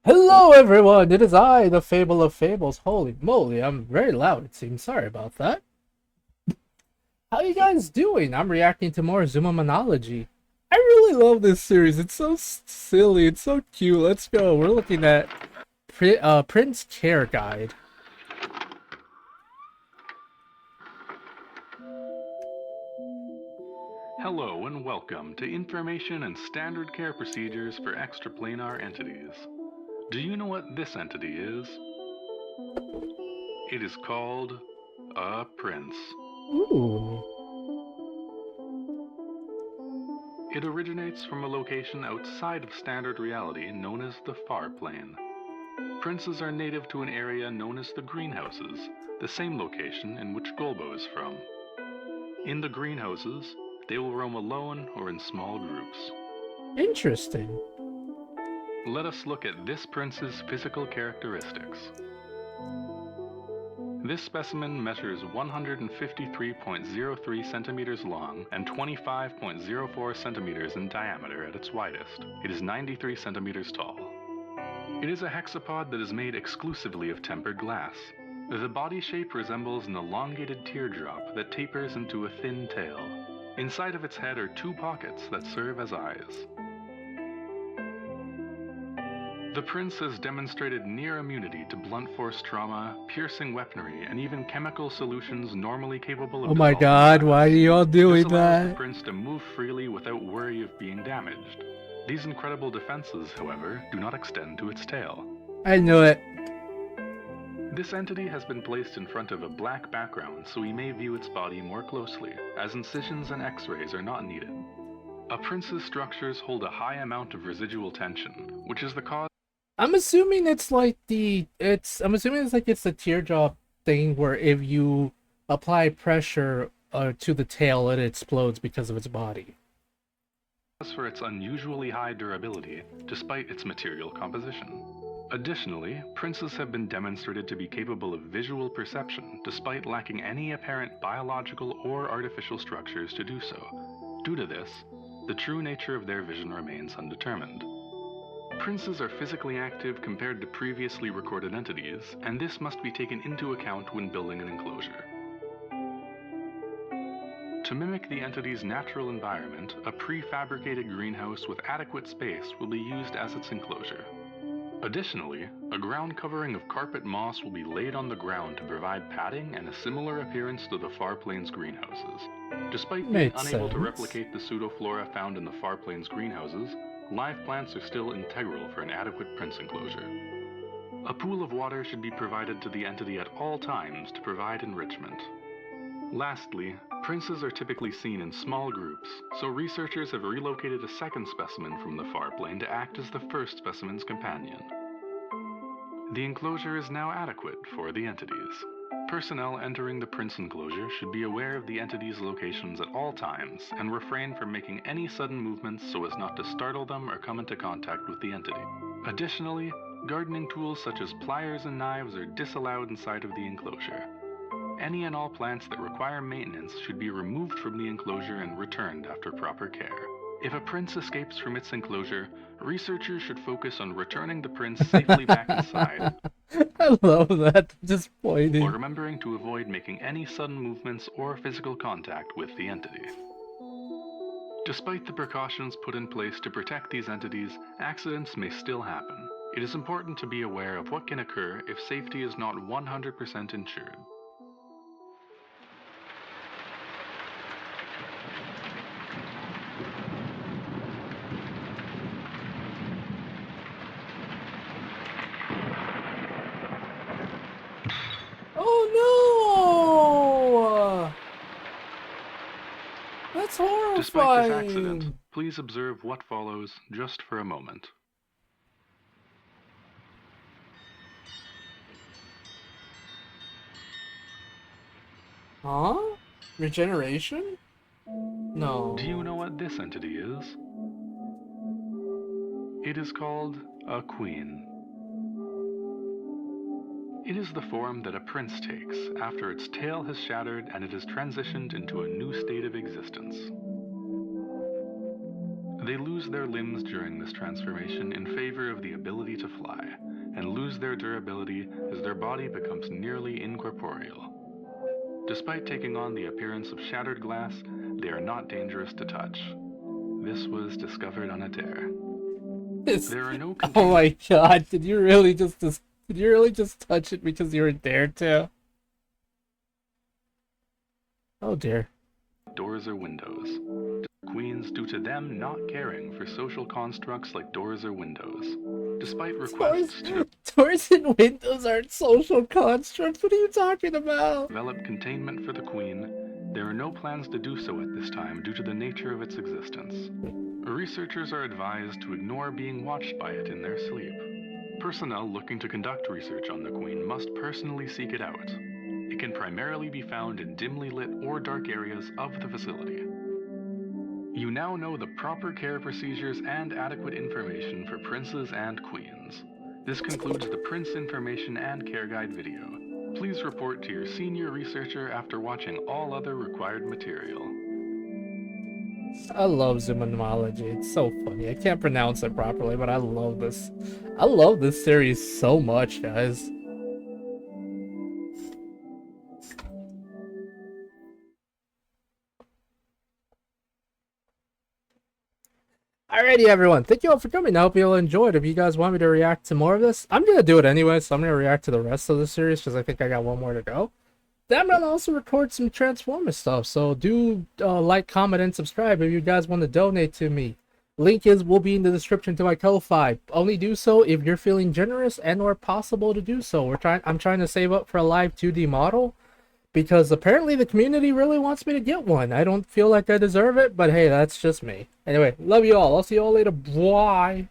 Hello everyone, it is I, the Fable of Fables. Holy moly, I'm very loud it seems. Sorry about that. How you guys doing? I'm reacting to more Zooliminology. I really love this series. It's so silly, it's so cute. Let's go. We're looking at Prince Care Guide. Hello and welcome to Information and Standard Care Procedures for Extraplanar Entities. Do you know what this entity is? It is called a prince. Ooh. It originates from a location outside of standard reality known as the far plane. Princes are native to an area known as the greenhouses, the same location in which Golbo is from. In the greenhouses, they will roam alone or in small groups. Interesting. Let us look at this prince's physical characteristics. This specimen measures 153.03 centimeters long and 25.04 centimeters in diameter at its widest. It is 93 centimeters tall. It is a hexapod that is made exclusively of tempered glass. The body shape resembles an elongated teardrop that tapers into a thin tail. Inside of its head are two pockets that serve as eyes. The prince has demonstrated near immunity to blunt force trauma, piercing weaponry, and even chemical solutions normally capable of Oh my dissolving god, glass. why are you all This doing allows the that? prince to move freely without worry of being damaged. These incredible defenses, however, do not extend to its tail. I knew it. This entity has been placed in front of a black background so we may view its body more closely, as incisions and x-rays are not needed. A prince's structures hold a high amount of residual tension, which is the cause. I'm assuming it's like the teardrop thing where if you apply pressure to the tail, it explodes because of its body. For its unusually high durability, despite its material composition. Additionally, princes have been demonstrated to be capable of visual perception, despite lacking any apparent biological or artificial structures to do so. Due to this, the true nature of their vision remains undetermined. Princes are physically active compared to previously recorded entities, and this must be taken into account when building an enclosure. To mimic the entity's natural environment, a prefabricated greenhouse with adequate space will be used as its enclosure. Additionally, a ground covering of carpet moss will be laid on the ground to provide padding and a similar appearance to the Far Plains greenhouses. Despite being Makes unable to sense. replicate the pseudoflora found in the Far Plains greenhouses, live plants are still integral for an adequate prince enclosure. A pool of water should be provided to the entity at all times to provide enrichment. Lastly, princes are typically seen in small groups, so researchers have relocated a second specimen from the far plane to act as the first specimen's companion. The enclosure is now adequate for the entities. Personnel entering the prince enclosure should be aware of the entity's locations at all times and refrain from making any sudden movements so as not to startle them or come into contact with the entity. Additionally, gardening tools such as pliers and knives are disallowed inside of the enclosure. Any and all plants that require maintenance should be removed from the enclosure and returned after proper care. If a prince escapes from its enclosure, researchers should focus on returning the prince safely back inside, I love that. Just while pointing. remembering to avoid making any sudden movements or physical contact with the entity. Despite the precautions put in place to protect these entities, accidents may still happen. It is important to be aware of what can occur if safety is not 100% ensured. Oh no! That's Despite this accident, horrifying. please observe what follows just for a moment. Huh? Regeneration? Do you No. know what this entity is? It is called a queen. It is the form that a prince takes after its tail has shattered and it has transitioned into a new state of existence. They lose their limbs during this transformation in favor of the ability to fly, and lose their durability as their body becomes nearly incorporeal. Despite taking on the appearance of shattered glass, they are not dangerous to touch. This was discovered on a dare. There are no Oh my god, did you really just touch it because you were dared to? Oh dear. Doors or windows. Queens due to them not caring for social constructs like doors or windows. Despite requests to doors and windows aren't social constructs. What are you talking about? develop containment for the queen, there are no plans to do so at this time due to the nature of its existence. Researchers are advised to ignore being watched by it in their sleep. Personnel looking to conduct research on the queen must personally seek it out. It can primarily be found in dimly lit or dark areas of the facility. You now know the proper care procedures and adequate information for princes and queens. This concludes the Prince Information and Care Guide video. Please report to your senior researcher after watching all other required material. I love Zooliminology. It's so funny. I can't pronounce it properly, but I love this. I love this series so much, guys. Alrighty, everyone. Thank you all for coming. I hope you all enjoyed. If you guys want me to react to more of this, I'm going to do it anyway, so I'm going to react to the rest of the series because I think I got one more to go. Then I'm going to also record some Transformers stuff, so do like, comment, and subscribe if you guys want to donate to me. Link will be in the description to my Ko-Fi. Only do so if you're feeling generous and or possible to do so. I'm trying to save up for a live 2D model, because apparently the community really wants me to get one. I don't feel like I deserve it, but hey, that's just me. Anyway, love you all. I'll see you all later. Bye.